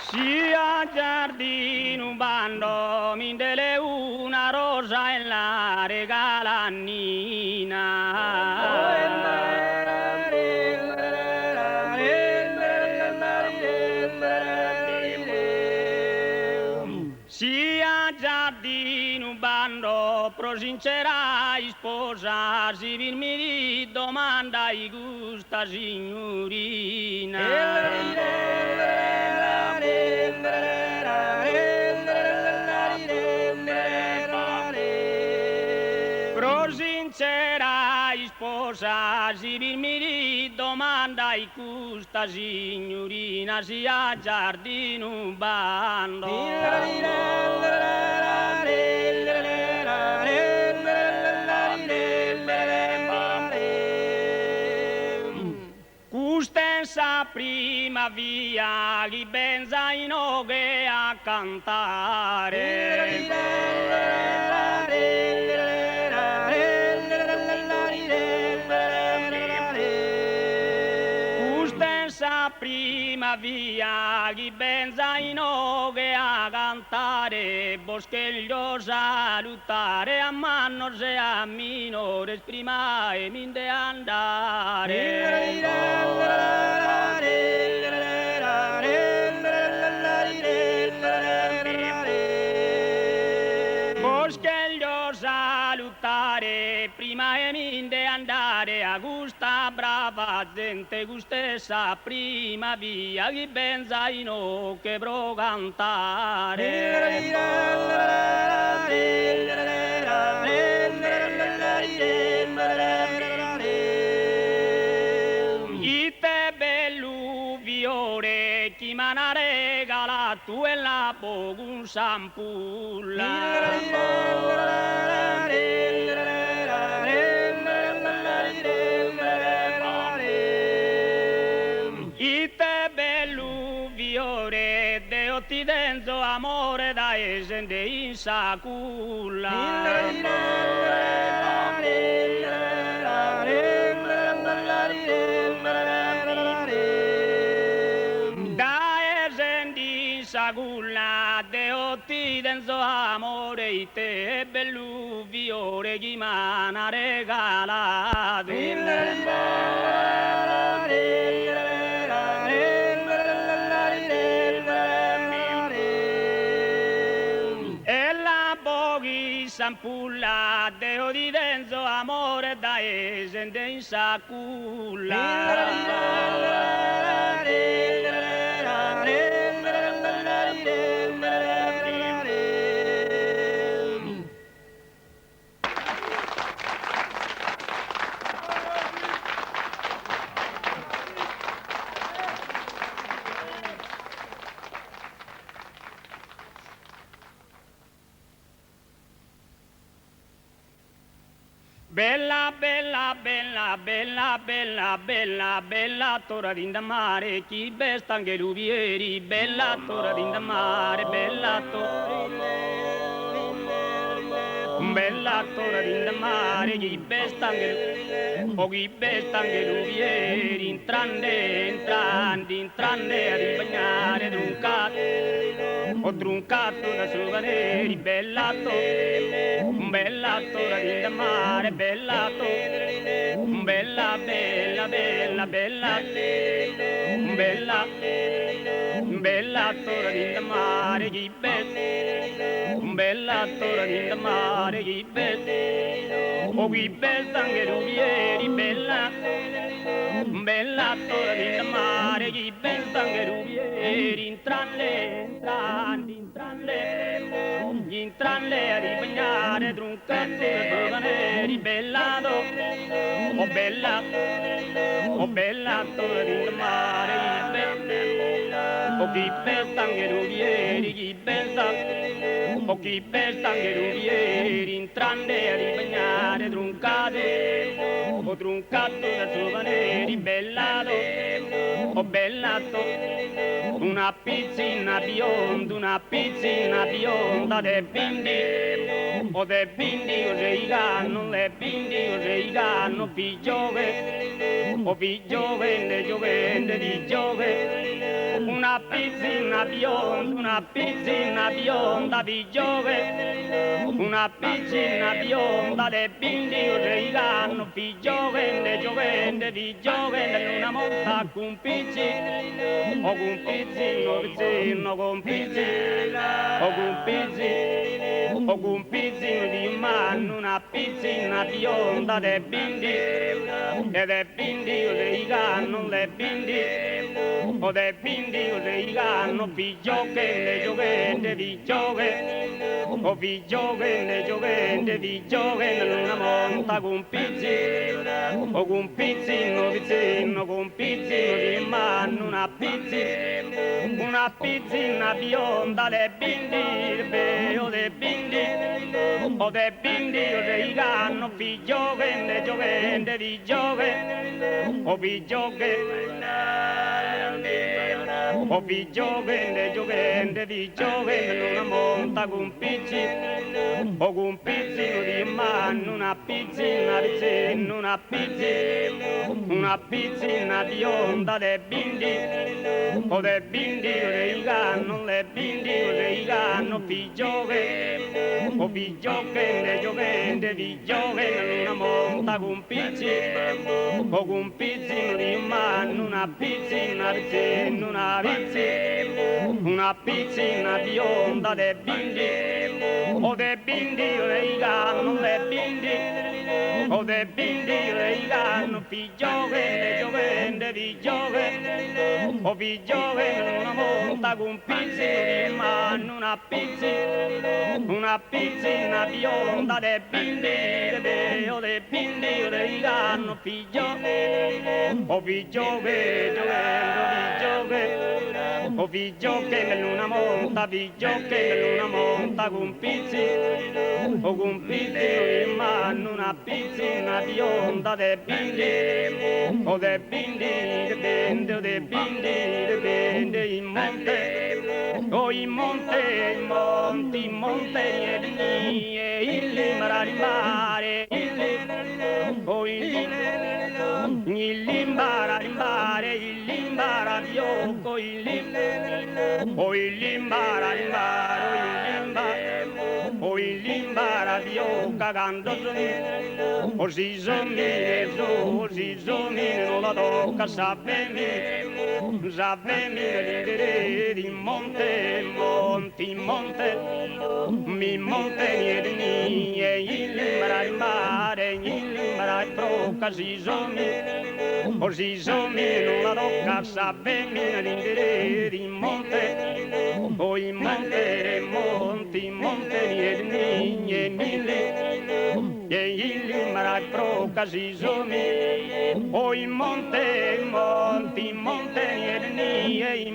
Sia giardino un bando, mi dele una rosa e la regala a Sia giardino un bando, prosincerai sposa, si mi domanda i gusta signorina. Prosincerai sposa, si mi domanda i gusta signorina, sia giardino un bando. Custenza prima via, chi benza in oghe a cantare. Custenza prima via, chi benza in oghe a cantare, boscheglio salutare, a mano se a minore, prima e minde Boscheglio salutare, prima e minde andare, a gusta brava gente, gustessa prima via, chi benza in che bro Ite belluviore, chi m'ha regalato tu e la pogun Ite belluviore, Deo ti denzo amore da esende in saculla. Deo ti denzo amore, ite belluviore, chi m'ha regalato. Sampulla, Deo di denzo amore da esende in Bella, bella, bella, bella, bella, bella, bella tora d'inda mare, chi besta anche luvieri, bella tora d'inda mare, bella tora d'inda mare, chi besta anche luvieri, entrande a ribagnare, ho truncato da suvaneri, bella tora d'inda mare, bella, bella, bella, bella, bella, bella tora d'inda mare, chi bella tora d'inda mare, chi bella anche rubieri, bella tora d'inda mare, chi bella anche rubieri, intralle a ribagnare, truncate giovaneri, bellato, oh bella tora d'inda mare, chi bella anche rubieri, chi bella anche rubieri, intralle a ribagnare, truncate da giovaneri, bellato, oh bellato, una pizzina bionda de bindi, o sei ganno, le bindi o sei ganno, figliove di giove, una una pizzina bionda di giove, una pizzina bionda le bindi regano, di giovente, di giovente, una monta con pizzi, o con pizzino, pizzino, con pizzino, o con pizzino, o con pizzino di mano, una pizzina bionda le bindi, e le bindi regano, le bindi, o le bindi regano, di giovente, di giovente, o di giovente, di giovente, una monta con pizzino, o con pizzino, pizzino, con pizzino di mano, una pizzina bionda, le bindi, o le bindi, o le bindi regano, di giovente, di giovente, o di giovente, o di giovente, di giovente, una monta con pizzino, o con pizzino di mano, una pizzina, pizzino, una pizzina bionda, le bindi, o le bindi regano, le bindi regano, di giovente, o di giovente, di giovente, una monta con pizzino, o con pizzino di mano, una pizzina, pizzino, una pizzina bionda, le bindi, o le bindi regano, le bindi, o le bindi regano, di giovente, di giovente, o di giovente, una monta con pizzino di mano, una pizzina bionda, le bindi, o le bindi regano, di giovente, o di giovente, o di giovente, una monta, di giovente, una monta con pizzino, o con pizzino in mano, una pizzina bionda, le bindi, o le bindi, o le bindi, in monte, o in monte, in monte, e il mare, o il limbara, biocco, o il limbara, o il limbara, biocca, canto così somiglia, non la tocca, sapemi, in monte, mi monte, e il mare, brocca, si somiglia, non la tocca, sapemi, in monte, o in monte, e mille, e il mare, brocca, si somiglia, o in monte, e in monte, o in monte, e il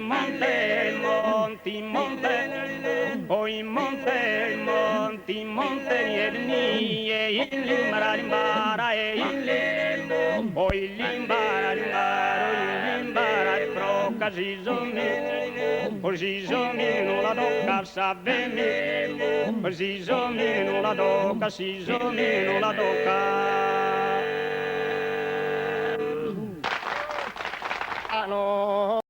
mare, o il limbara, brocca, si somiglia, non la tocca, sapemi, si somiglia, non la tocca, si somiglia, non la tocca. Ah no!